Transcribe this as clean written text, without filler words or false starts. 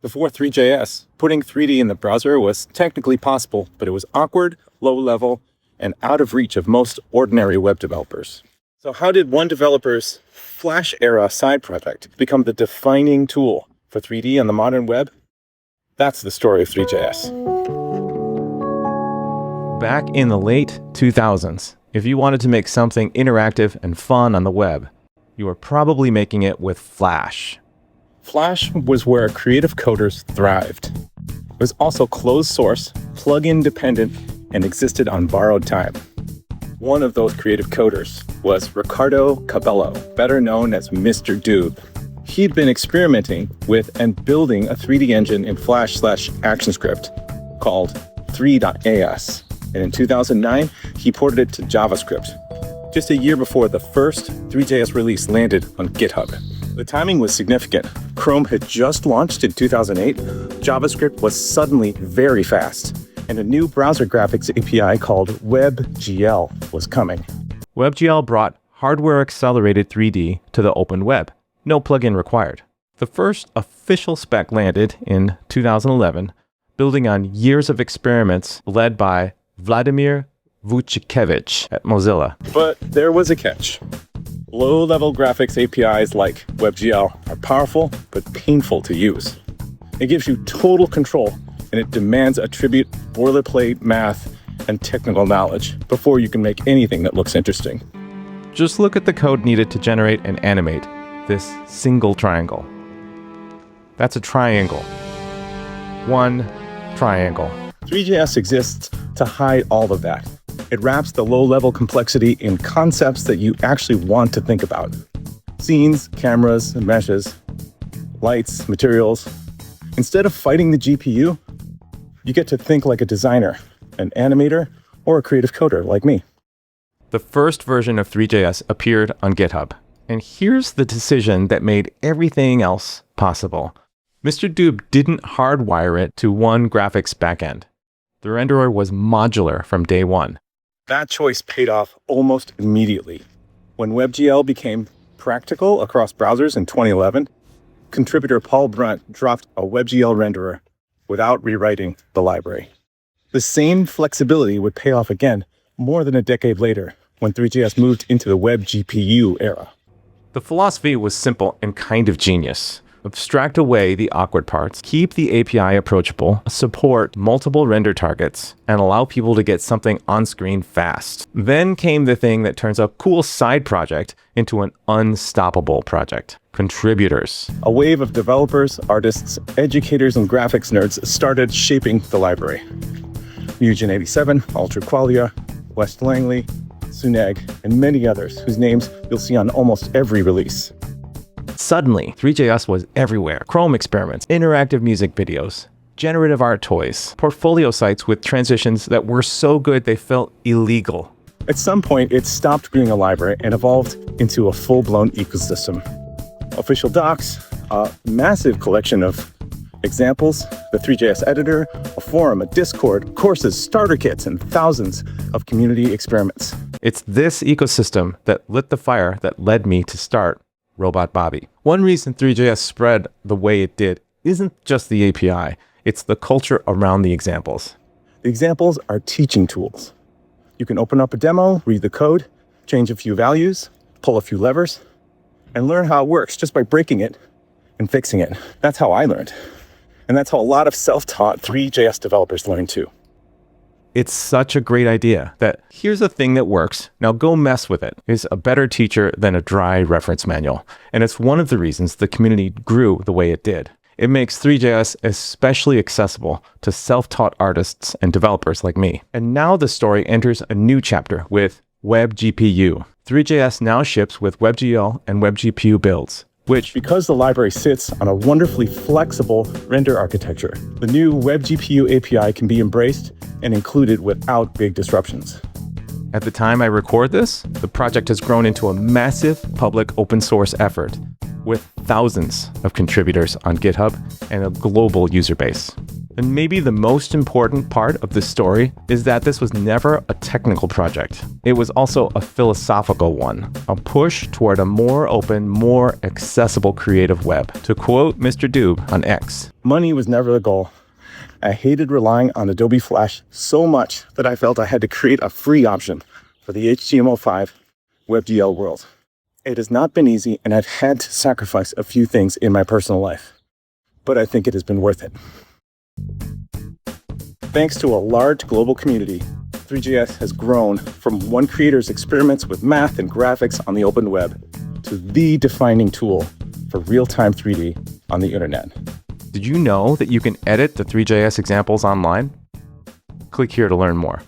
Before Three.js, putting 3D in the browser was technically possible, but it was awkward, low-level, and out of reach of most ordinary web developers. So how did one developer's Flash-era side project become the defining tool for 3D on the modern web? That's the story of Three.js. Back in the late 2000s, if you wanted to make something interactive and fun on the web, you were probably making it with Flash. Flash was where creative coders thrived. It was also closed source, plug-in dependent, and existed on borrowed time. One of those creative coders was Ricardo Cabello, better known as Mr. Doob. He'd been experimenting with and building a 3D engine in Flash/ActionScript called 3.js. And in 2009, he ported it to JavaScript, just a year before the first Three.js release landed on GitHub. The timing was significant. Chrome had just launched in 2008, JavaScript was suddenly very fast, and a new browser graphics API called WebGL was coming. WebGL brought hardware-accelerated 3D to the open web. No plugin required. The first official spec landed in 2011, building on years of experiments led by Vladimir Vucikovic at Mozilla. But there was a catch. Low-level graphics APIs like WebGL are powerful but painful to use. It gives you total control, and it demands attribute boilerplate math and technical knowledge before you can make anything that looks interesting. Just look at the code needed to generate and animate this single triangle. That's a triangle. One triangle. Three.js exists to hide all of that. It wraps the low-level complexity in concepts that you actually want to think about. Scenes, cameras, meshes, lights, materials. Instead of fighting the GPU, you get to think like a designer, an animator, or a creative coder like me. The first version of Three.js appeared on GitHub. And here's the decision that made everything else possible. Mr. Doob didn't hardwire it to one graphics backend. The renderer was modular from day one. That choice paid off almost immediately. When WebGL became practical across browsers in 2011, contributor Paul Brunt dropped a WebGL renderer without rewriting the library. The same flexibility would pay off again more than a decade later when Three.js moved into the WebGPU era. The philosophy was simple and kind of genius. Abstract away the awkward parts, keep the API approachable, support multiple render targets, and allow people to get something on screen fast. Then came the thing that turns a cool side project into an unstoppable project: contributors. A wave of developers, artists, educators, and graphics nerds started shaping the library. Mugen87, Ultra Qualia, West Langley, Suneg, and many others whose names you'll see on almost every release. Suddenly, Three.js was everywhere. Chrome experiments, interactive music videos, generative art toys, portfolio sites with transitions that were so good they felt illegal. At some point, it stopped being a library and evolved into a full-blown ecosystem. Official docs, a massive collection of examples, the Three.js editor, a forum, a Discord, courses, starter kits, and thousands of community experiments. It's this ecosystem that lit the fire that led me to start Robot Bobby. One reason Three.js spread the way it did isn't just the API, it's the culture around the examples. The examples are teaching tools. You can open up a demo, read the code, change a few values, pull a few levers, and learn how it works just by breaking it and fixing it. That's how I learned. And that's how a lot of self-taught Three.js developers learn too. It's such a great idea that here's a thing that works, now go mess with it, is a better teacher than a dry reference manual. And it's one of the reasons the community grew the way it did. It makes Three.js especially accessible to self-taught artists and developers like me. And now the story enters a new chapter with WebGPU. Three.js now ships with WebGL and WebGPU builds, which, because the library sits on a wonderfully flexible render architecture, the new WebGPU API can be embraced and included without big disruptions. At the time I record this, the project has grown into a massive public open source effort with thousands of contributors on GitHub and a global user base. And maybe the most important part of this story is that this was never a technical project. It was also a philosophical one, a push toward a more open, more accessible creative web. To quote Mr. Doob on X, "Money was never the goal. I hated relying on Adobe Flash so much that I felt I had to create a free option for the HTML5 WebGL world. It has not been easy, and I've had to sacrifice a few things in my personal life, but I think it has been worth it." Thanks to a large global community, Three.js has grown from one creator's experiments with math and graphics on the open web to the defining tool for real-time 3D on the internet. did you know that you can edit the Three.js examples online? Click here to learn more.